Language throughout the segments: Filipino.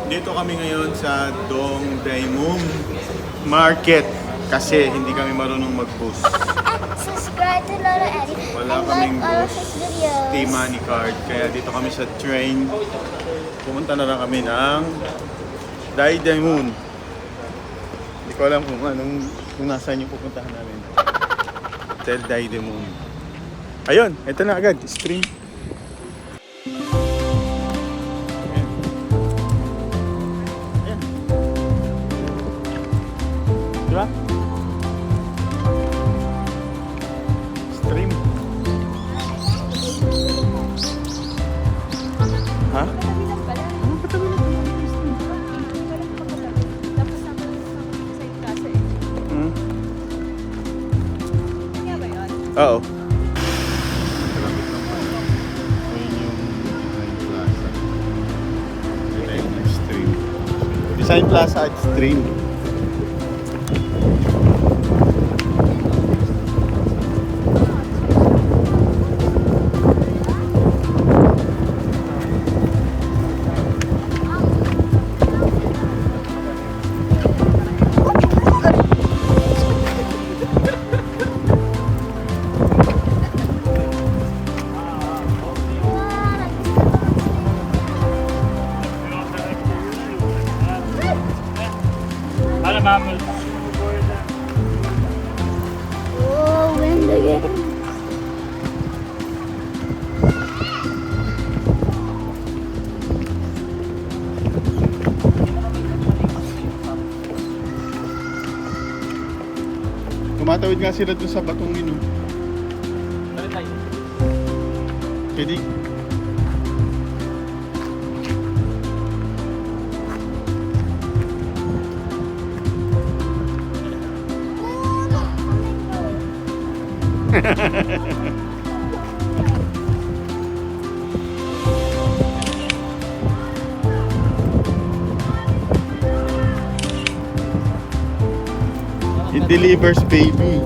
Dito kami ngayon sa Dongdaemun Market kasi hindi kami marunong mag-post. Subscribe to Lola Eddie Wala and kaming like all of boost his videos. T-Money card. Kaya dito kami sa train. Pumunta na lang kami ng Dongdaemun. Hindi ko alam kung nasaan yung pupuntahan namin. Hotel Dongdaemun. Ayun, ito na agad. Stream. Diba? Stream. Ha? Patabi lang pala. Ano pa tabi na stream? Walang pakatabi. Tapos naman sa ikasa eh. Hmm? Kaya ba yun? Oo. Malapit lang pa. Ayun yung Design Plaza. Design Extreme. Design Plaza Extreme. Oh, wind again. Tumatawid nga sila dun sa batong yun. Pwede. It delivers, baby.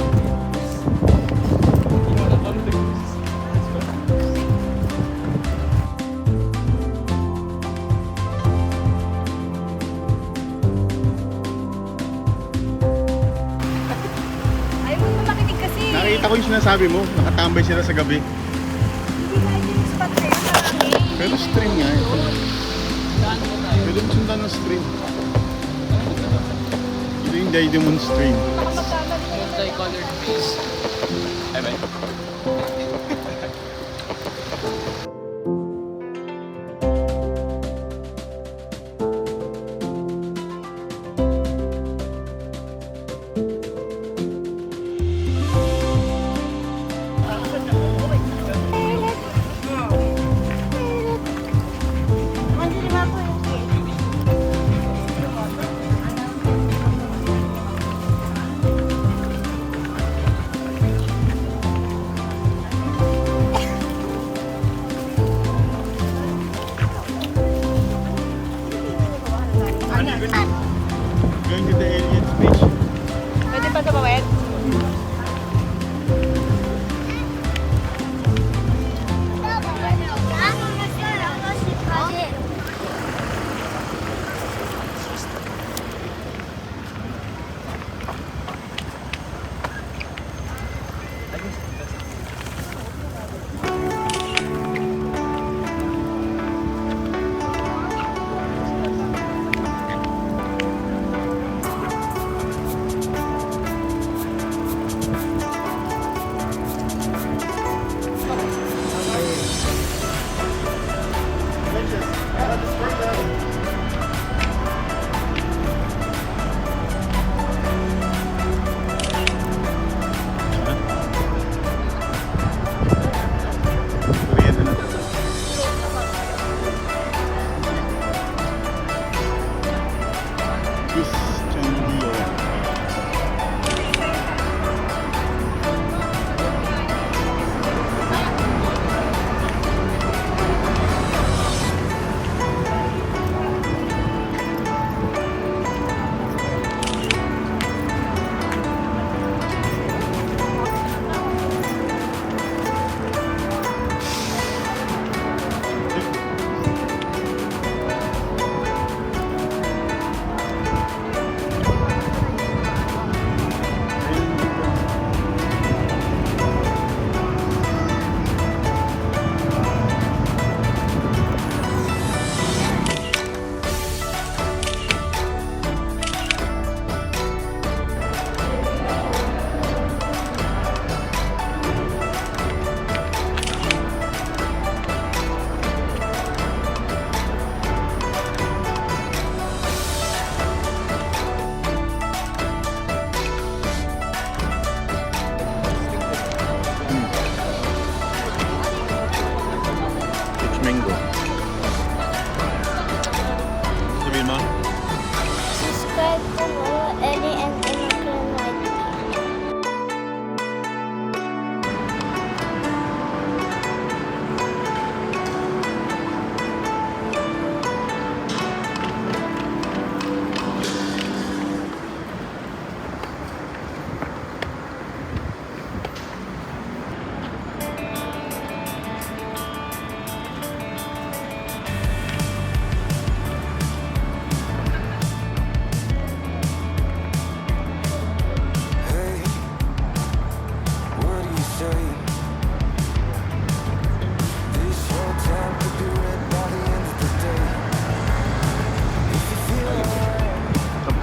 Ayaw mo makinig kasi. Nakita ko yung sinasabi mo, nakatambay sila sa gabi. Hindi na yung spot na yun. Marami. Pero stream nga ito. Pwede mo sundan ng stream. Ito yung Dongdaemun stream. Baka magkamali na yun. Multicolored face. Ay ba? Going to the alien spaceship. Pwede pa tumawid?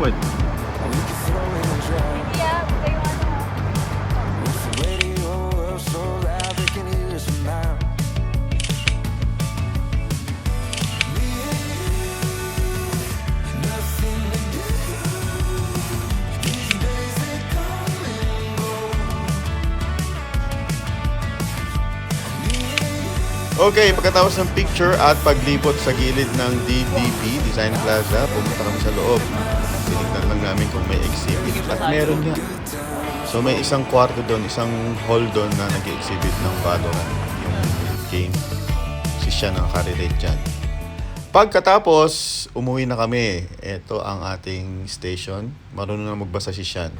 likod. Yeah, kayo ano. Okay, pagkatapos ng picture at paglipot sa gilid ng DDP, Design Plaza, pumunta kami sa loob. Tinignan lang namin kung may exhibit. At meron nga. So may isang kwarto doon, isang hall doon na nag-exhibit ng Valorant, yung game. Si siya nakarelate dyan. Pagkatapos, umuwi na kami. Ito ang ating station. Marunong na magbasa si Sian.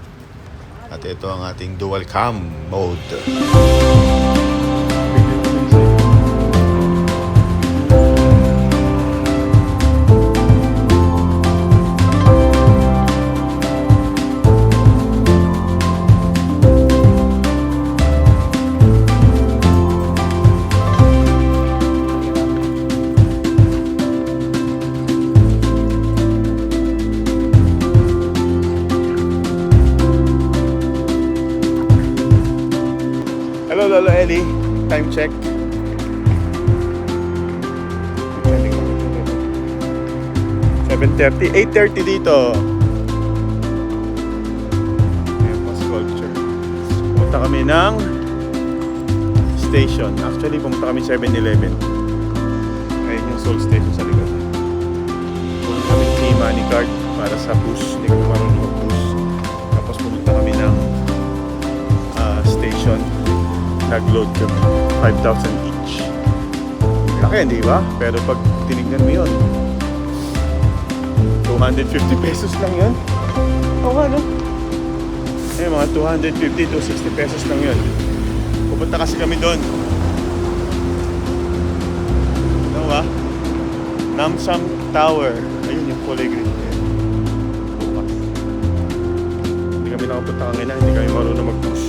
At ito ang ating dual cam mode. Hello, Lolo Ellie. Time check. 7:30. 8:30 dito. Ayan po, sculpture. Pumunta kami ng station. Actually, pumunta kami 7-Eleven. Ayun yung Seoul Station sa likod. Pumunta kami ni Money Card para sa bus. Hindi kami marunong mag-bus. Tapos pumunta kami ng station. Nag-load kami. 5,000 each. Laki, di ba? Pero pag tinignan mo yun, 250 pesos lang yun. Oo nga, no? Eh, mga 250 to 60 pesos lang yun. Pupunta kasi kami doon. Ano ba? Namsam Tower. Ayun yung kulay green. Bukas. Hindi kami nakapunta kanina. Hindi kami marunong mag-bus.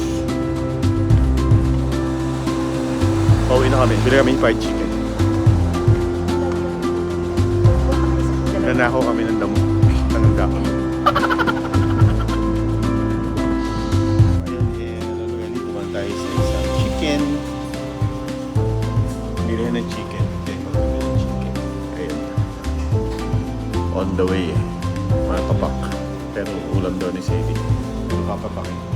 Pauwi na kami. Bili kami fried chicken. Nanakaw kami ng damo. Tanong dako. Ayan, lulugali. Tuman tayo sa isang chicken. Bilihan ng chicken. Okay, magbili ng chicken. Ayan. On the way. Mga papak. Pero ulam doon ni Sadie. Papapakin.